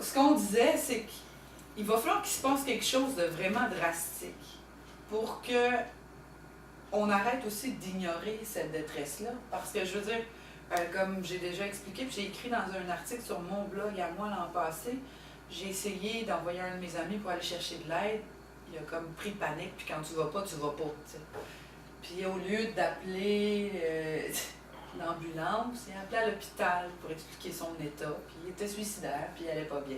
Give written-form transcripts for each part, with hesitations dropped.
ce qu'on disait, c'est qu'il va falloir qu'il se passe quelque chose de vraiment drastique pour que on arrête aussi d'ignorer cette détresse-là. Parce que je veux dire, comme j'ai déjà expliqué, puis j'ai écrit dans un article sur mon blog à moi l'an passé, j'ai essayé d'envoyer un de mes amis pour aller chercher de l'aide. Il a comme pris panique, puis quand tu vas pas, tu vas pas. T'sais. Puis au lieu d'appeler l'ambulance, il a appelé à l'hôpital pour expliquer son état. Puis il était suicidaire, puis il allait pas bien.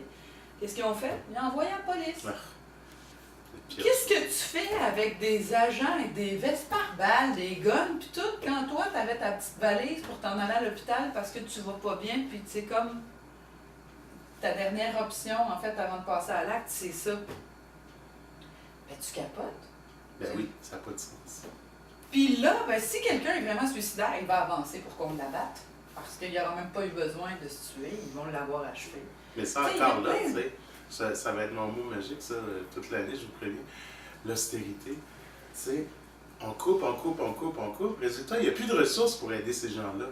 Qu'est-ce qu'ils ont fait? Ils ont envoyé la police. Qu'est-ce que tu fais avec des agents avec des vestes par balles, des guns, puis tout, quand toi, tu avais ta petite valise pour t'en aller à l'hôpital parce que tu vas pas bien, puis c'est comme ta dernière option, en fait, avant de passer à l'acte, c'est ça. Ben, tu capotes. Ben oui, ça n'a pas de sens. Puis là, ben, si quelqu'un est vraiment suicidaire, il va avancer pour qu'on l'abatte, parce qu'il n'y aura même pas eu besoin de se tuer, ils vont l'avoir achevé. Mais ça encore là, tu sais, ça va être mon mot magique, ça, toute l'année, je vous préviens. L'austérité, tu sais, on coupe. Résultat, il n'y a plus de ressources pour aider ces gens-là.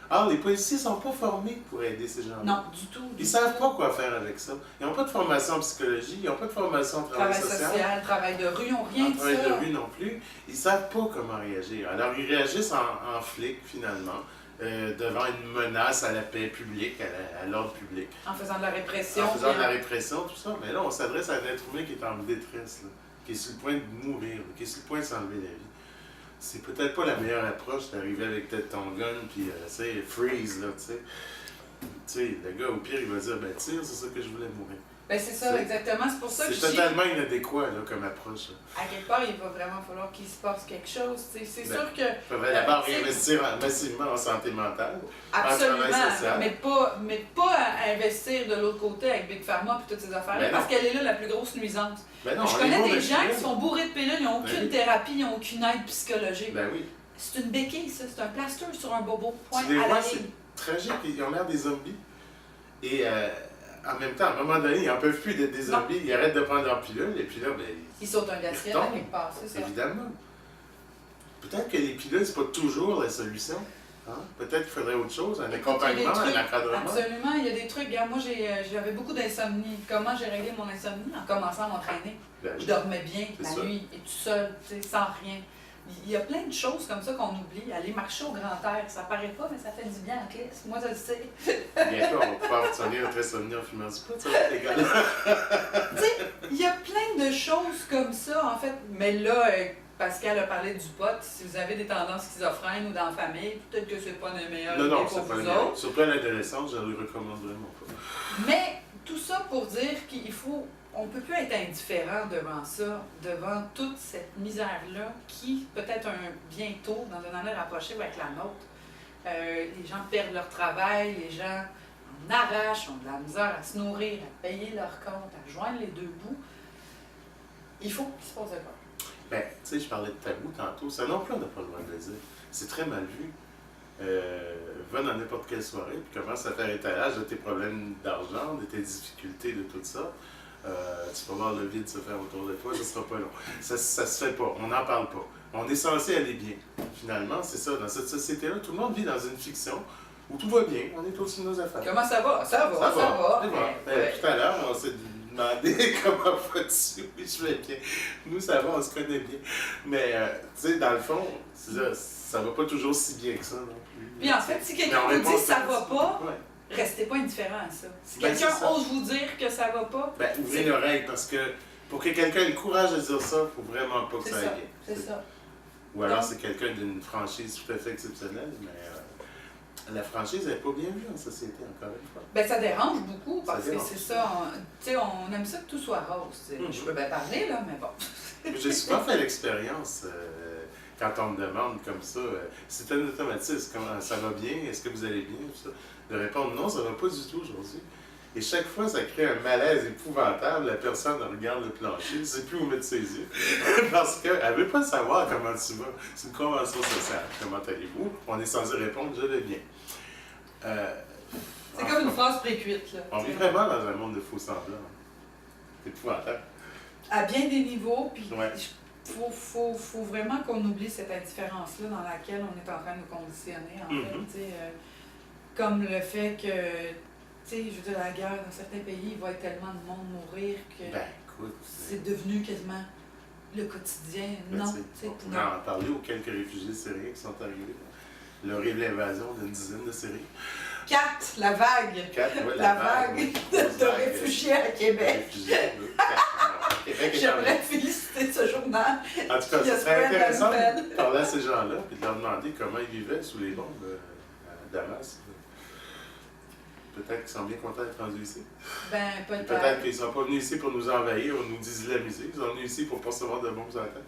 Alors, les policiers ne sont pas formés pour aider ces gens-là. Non, du tout. Ils ne savent pas quoi faire avec ça. Ils n'ont pas de formation en psychologie, ils n'ont pas de formation en travail social. Travail de rue, ils n'ont rien de ça. Travail de rue non plus. Ils ne savent pas comment réagir. Alors, ils réagissent en flic, finalement, devant une menace à la paix publique, à l'ordre public. En faisant de la répression. En faisant de la répression, tout ça. Mais là, on s'adresse à un être humain qui est en détresse, là, qui est sur le point de mourir, là, qui est sur le point de s'enlever la vie. C'est peut-être pas la meilleure approche d'arriver avec peut-être ton gun, puis, tu sais, freeze, là, tu sais. Tu sais, le gars, au pire, il va dire, ben, tire, c'est ça que je voulais mourir. Ben, c'est ça, exactement. C'est pour ça que c'est totalement inadéquat, là, comme approche. Là. À quelque part, il va vraiment falloir qu'il se passe quelque chose. C'est sûr que... Il faudrait d'abord investir massivement en santé mentale, absolument, en travail social. Mais pas à investir de l'autre côté avec Big Pharma et toutes ces affaires-là, parce qu'elle est là la plus grosse nuisance. Ben non, je connais des gens qui sont bourrés de pilules, ils n'ont aucune thérapie, ils n'ont aucune aide psychologique. Ben oui. C'est une béquille, ça. C'est un plaster sur un bobo. Point tu les à vois, la c'est ligne. tragique. Ils ont l'air des zombies. Et en même temps, à un moment donné, ils n'en peuvent plus d'être des zombies. Ils arrêtent de prendre leur pilule. Et puis là, ben, ils sautent un gastriel à quelque part, c'est ça. Évidemment. Peut-être que les pilules, c'est pas toujours la solution. Hein? Peut-être qu'il faudrait autre chose, un accompagnement, un encadrement. Absolument, il y a des trucs. Regarde, moi, j'avais beaucoup d'insomnie. Comment j'ai réglé mon insomnie? En commençant à m'entraîner. Ben, je dormais bien la nuit, et tout seul, sans rien. Il y a plein de choses comme ça qu'on oublie. Aller marcher au grand air, ça paraît pas, mais ça fait du bien à la classe. Moi, je le sais. Bientôt, on va pouvoir soigner notre insomnie en fumant du pot, ça va être légal. Tu sais, il y a plein de choses comme ça, en fait. Mais là, Pascal a parlé du pot. Si vous avez des tendances schizophrènes ou dans la famille, peut-être que c'est pas le meilleur idée pour vous autres. Surtout à l'adolescence, je ne le recommande vraiment pas. Mais tout ça pour dire qu'il faut... On ne peut plus être indifférent devant ça, devant toute cette misère-là qui, peut-être bientôt, dans une année rapprochée, va être la nôtre. Les gens perdent leur travail, les gens en arrachent, ont de la misère à se nourrir, à payer leurs comptes, à joindre les deux bouts. Il faut qu'il se passe de quoi. Ben, tu sais, je parlais de tabou tantôt. Ça non plus, on n'a pas le droit de le dire. C'est très mal vu. Va dans n'importe quelle soirée, puis commence à faire étalage de tes problèmes d'argent, de tes difficultés, de tout ça. Tu vas voir le vide se faire autour de toi, ça sera pas long. Ça se fait pas, on n'en parle pas. On est censé aller bien. Finalement, c'est ça, dans cette société-là, tout le monde vit dans une fiction où tout va bien, on est au-dessus de nos affaires. Comment ça va? Ça va. Tout à l'heure, on s'est demandé comment vas-tu? Oui, je vais bien. Nous, ça va, on se connaît bien. Mais, tu sais, dans le fond, ça va pas toujours si bien que ça non plus. Puis en fait, si quelqu'un vous dit ça va pas, restez pas indifférent à ça. Si quelqu'un ose vous dire que ça va pas... Ben, ouvrez l'oreille, parce que pour que quelqu'un ait le courage de dire ça, il faut vraiment pas que ça aille bien. C'est ça. Ou alors c'est quelqu'un d'une franchise tout à fait exceptionnelle, mais la franchise n'est pas bien vue en société, encore une fois. Ben, ça dérange beaucoup, parce que c'est ça, tu sais, on aime ça que tout soit rose. Je peux bien parler, là, mais bon. J'ai souvent fait l'expérience, quand on me demande comme ça, c'est un automatisme, comment ça va bien, est-ce que vous allez bien, tout ça, de répondre non, ça va pas du tout aujourd'hui. Et chaque fois, ça crée un malaise épouvantable. La personne regarde le plancher, ne sait plus où mettre ses yeux, parce qu'elle ne veut pas savoir comment tu vas. C'est une convention sociale. Comment allez-vous? On est censé répondre, je vais bien. C'est comme une phrase précuite. Là, on vit vraiment dans un monde de faux semblants. C'est épouvantable. À bien des niveaux, puis faut vraiment qu'on oublie cette indifférence-là dans laquelle on est en train de nous conditionner, en fait. Comme le fait que sais, je veux dire, la guerre, dans certains pays, il va y avoir tellement de monde mourir que écoute, c'est devenu quasiment le quotidien. Ben, Non, on pourrait en parler aux quelques réfugiés syriens qui sont arrivés. L'horrible invasion d'une dizaine de Syriens. 4, la vague. 4, ouais, la vague oui, de réfugiés à Québec. J'aimerais féliciter ce journal. En tout cas, ce serait intéressant de parler à ces gens-là et de leur demander comment ils vivaient sous les bombes à Damas. Peut-être qu'ils sont bien contents d'être rendus ici. Ben, peut-être. Peut-être qu'ils ne sont pas venus ici pour nous envahir ou nous islamiser. Ils sont venus ici pour ne pas recevoir de bombes sur la tête.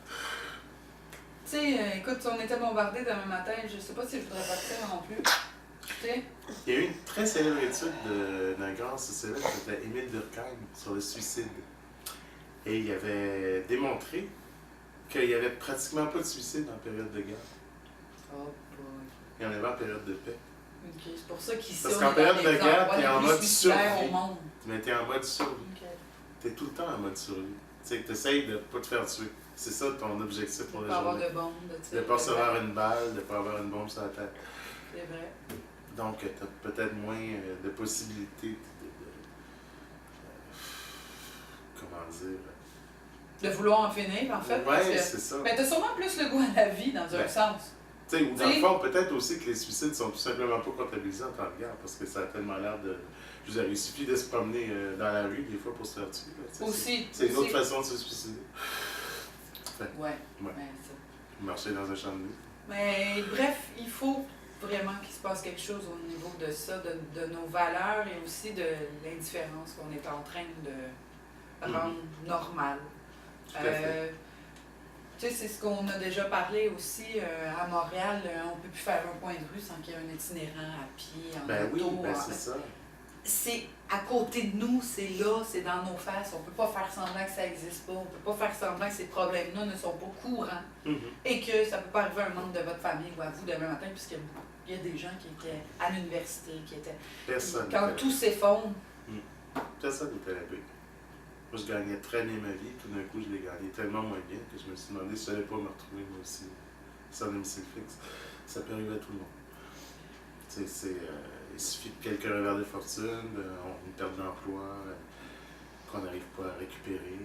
Tu sais, écoute, si on était bombardés demain matin, je sais pas si je voudrais partir non plus. Tu sais? Il y a eu une très célèbre étude d'un grand sociologue qui s'appelait Émile Durkheim sur le suicide. Et il avait démontré qu'il n'y avait pratiquement pas de suicide en période de guerre. Oh boy. Il y en avait en période de paix. Ok, c'est pour ça qu'ici, Parce qu'en période de guerre, tu es en mode survie. Au monde. Mais tu es en mode survie. Okay. Tu es tout le temps en mode survie. Tu sais, tu essayes de ne pas te faire tuer. C'est ça ton objectif pour la journée. De ne pas avoir de bombe. De ne pas recevoir une balle, de ne pas avoir une bombe sur la tête. C'est vrai. Donc, tu as peut-être moins de possibilités comment dire... De vouloir en finir, en fait. Oui, c'est ça. Mais tu as sûrement plus le goût à la vie, dans un sens. Tu sais, ou dans le fond, peut-être aussi que les suicides sont tout simplement pas comptabilisés en temps de guerre, parce que ça a tellement l'air de... Je veux dire, il suffit de se promener dans la rue, des fois, pour se faire tuer. Là, aussi. C'est une autre façon de se suicider. Ouais. Ça. Marcher dans un champ de nuit. Mais bref, il faut vraiment qu'il se passe quelque chose au niveau de ça, de nos valeurs et aussi de l'indifférence qu'on est en train de rendre normale. Tu sais, c'est ce qu'on a déjà parlé aussi à Montréal. On ne peut plus faire un coin de rue sans qu'il y ait un itinérant à pied, en auto. Oui, c'est ça. C'est à côté de nous, c'est là, c'est dans nos faces. On ne peut pas faire semblant que ça n'existe pas. On ne peut pas faire semblant que ces problèmes-là ne sont pas courants. Et que ça ne peut pas arriver à un membre de votre famille ou à vous demain matin, puisqu'il y a des gens qui étaient à l'université, qui étaient... Personne. Quand tout s'effondre... Personne n'était à l'abri. Moi, je gagnais très bien ma vie. Tout d'un coup, je l'ai gagnée tellement moins bien que je me suis demandé si je n'allais pas me retrouver, moi aussi, sans domicile fixe. Ça peut arriver à tout le monde. Il suffit de quelques revers de fortune, une perte d'emploi, qu'on n'arrive pas à récupérer.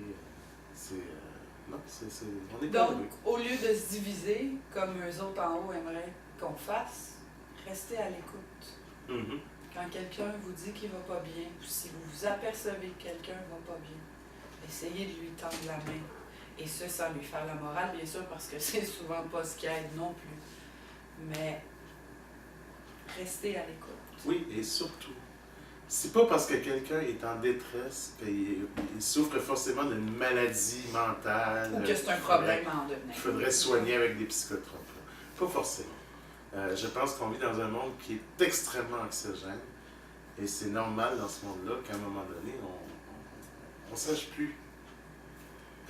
On est pas Donc, au lieu de se diviser, comme eux autres en haut aimeraient qu'on fasse, restez à l'écoute. Quand quelqu'un vous dit qu'il ne va pas bien, ou si vous vous apercevez que quelqu'un ne va pas bien, essayez de lui tendre la main. Et ça, sans lui faire la morale, bien sûr, parce que c'est souvent pas ce qui aide non plus. Mais restez à l'écoute. Oui, et surtout, c'est pas parce que quelqu'un est en détresse qu'il souffre forcément d'une maladie mentale. Ou que c'est un problème en devenir. Il faudrait soigner avec des psychotropes. Pas forcément. Je pense qu'on vit dans un monde qui est extrêmement anxiogène. Et c'est normal dans ce monde-là qu'à un moment donné, on ne sache plus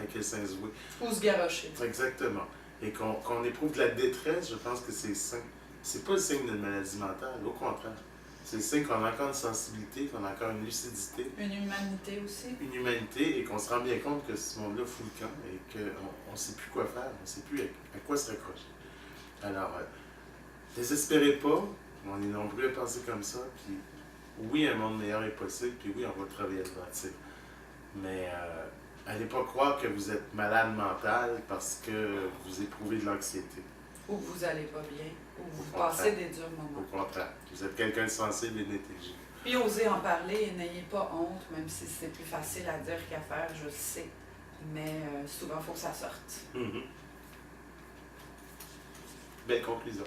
à quel sens jouer. Ou se garrocher. Exactement. Et qu'on éprouve de la détresse, je pense que c'est signe. C'est pas le signe d'une maladie mentale, au contraire. C'est le signe qu'on a encore une sensibilité, qu'on a encore une lucidité. Une humanité aussi. Une humanité, et qu'on se rend bien compte que ce monde-là fout le camp et qu'on ne sait plus quoi faire, on ne sait plus à quoi se raccrocher. Alors, désespérez pas, on est nombreux à penser comme ça, puis oui, un monde meilleur est possible, puis oui, on va travailler à le bâtir. Mais allez pas croire que vous êtes malade mental parce que vous éprouvez de l'anxiété. Ou que vous n'allez pas bien, ou vous passez des durs moments. Au contraire, vous êtes quelqu'un de sensible et d'intelligent. Puis osez en parler et n'ayez pas honte, même si c'est plus facile à dire qu'à faire, je le sais. Mais souvent, il faut que ça sorte. Belle conclusion.